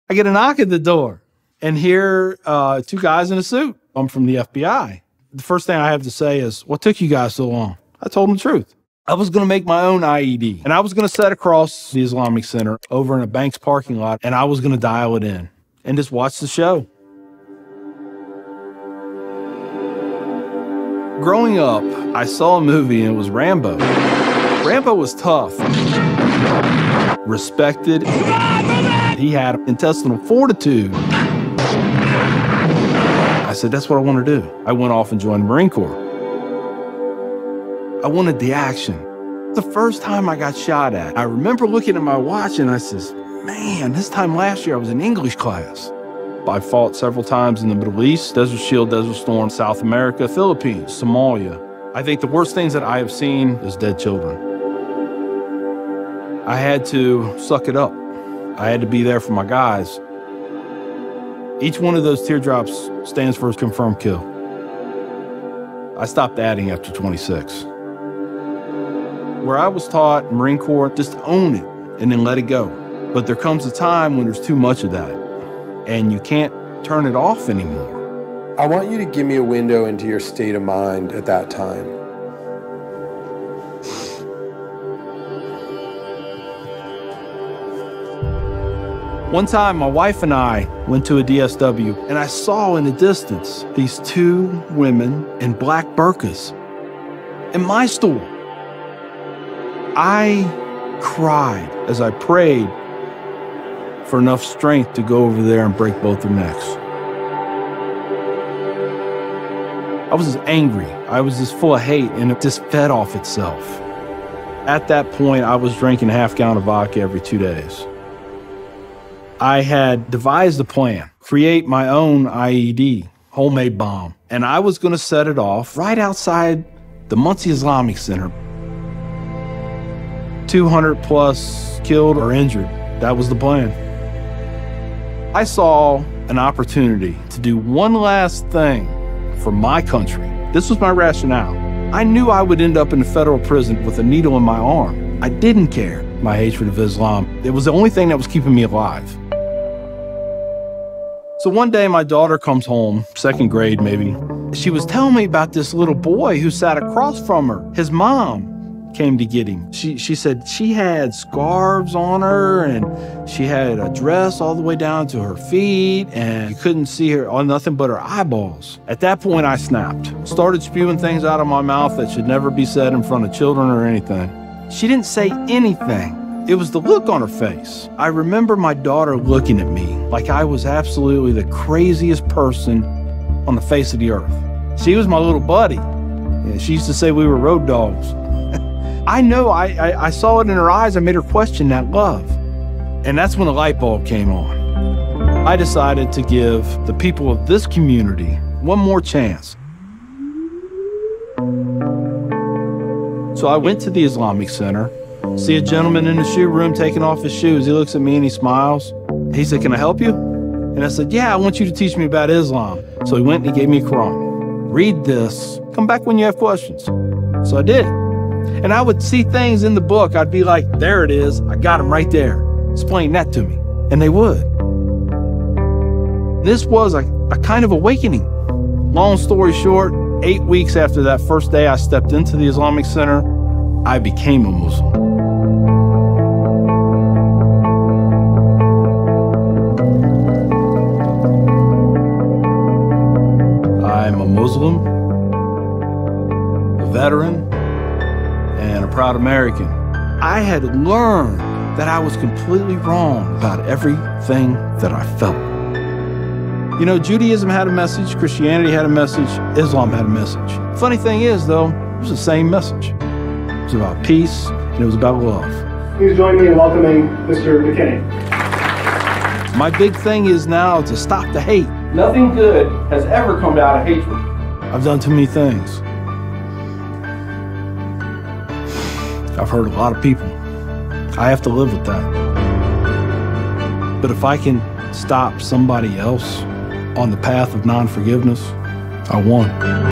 I get a knock at the door, and here two guys in a suit. I'm from the FBI. The first thing I have to say is, what took you guys so long? I told them the truth. I was going to make my own IED, and I was going to set across the Islamic Center over in a bank's parking lot, and I was going to dial it in and just watch the show. Growing up, I saw a movie, and it was Rambo. Rambo was tough, respected. He had intestinal fortitude. I said, that's what I want to do. I went off and joined the Marine Corps. I wanted the action. The first time I got shot at, I remember looking at my watch and I says, man, this time last year I was in English class. I fought several times in the Middle East, Desert Shield, Desert Storm, South America, Philippines, Somalia. I think the worst things that I have seen is dead children. I had to suck it up. I had to be there for my guys. Each one of those teardrops stands for a confirmed kill. I stopped adding after 26. Where I was taught, Marine Corps, just own it and then let it go. But there comes a time when there's too much of that and you can't turn it off anymore. I want you to give me a window into your state of mind at that time. One time, my wife and I went to a DSW, and I saw in the distance these two women in black burqas in my store. I cried as I prayed for enough strength to go over there and break both their necks. I was just angry. I was just full of hate, and it just fed off itself. At that point, I was drinking a half-gallon of vodka every 2 days. I had devised a plan, create my own IED, homemade bomb, and I was going to set it off right outside the Muncie Islamic Center. 200 plus killed or injured. That was the plan. I saw an opportunity to do one last thing for my country. This was my rationale. I knew I would end up in a federal prison with a needle in my arm. I didn't care. My hatred of Islam, it was the only thing that was keeping me alive. So one day my daughter comes home, second grade maybe. She was telling me about this little boy who sat across from her. His mom came to get him. She said she had scarves on her and she had a dress all the way down to her feet and you couldn't see her on nothing but her eyeballs. At that point I snapped, started spewing things out of my mouth that should never be said in front of children or anything. She didn't say anything. It was the look on her face. I remember my daughter looking at me like I was absolutely the craziest person on the face of the earth. She was my little buddy. She used to say we were road dogs. I know I saw it in her eyes. I made her question that love. And that's when the light bulb came on. I decided to give the people of this community one more chance. So I went to the Islamic Center. See a gentleman in the shoe room taking off his shoes. He looks at me and he smiles. He said, can I help you? And I said, yeah, I want you to teach me about Islam. So he went and he gave me a Quran. Read this. Come back when you have questions. So I did. And I would see things in the book. I'd be like, there it is. I got them right there. Explain that to me. And they would. This was a kind of awakening. Long story short, 8 weeks after that first day I stepped into the Islamic Center, I became a Muslim. I'm a Muslim, a veteran, and a proud American. I had learned that I was completely wrong about everything that I felt. You know, Judaism had a message, Christianity had a message, Islam had a message. Funny thing is, though, it was the same message. It was about peace, and it was about love. Please join me in welcoming Mr. McKinney. My big thing is now to stop the hate. Nothing good has ever come out of hatred. I've done too many things. I've hurt a lot of people. I have to live with that. But if I can stop somebody else on the path of non-forgiveness, I won.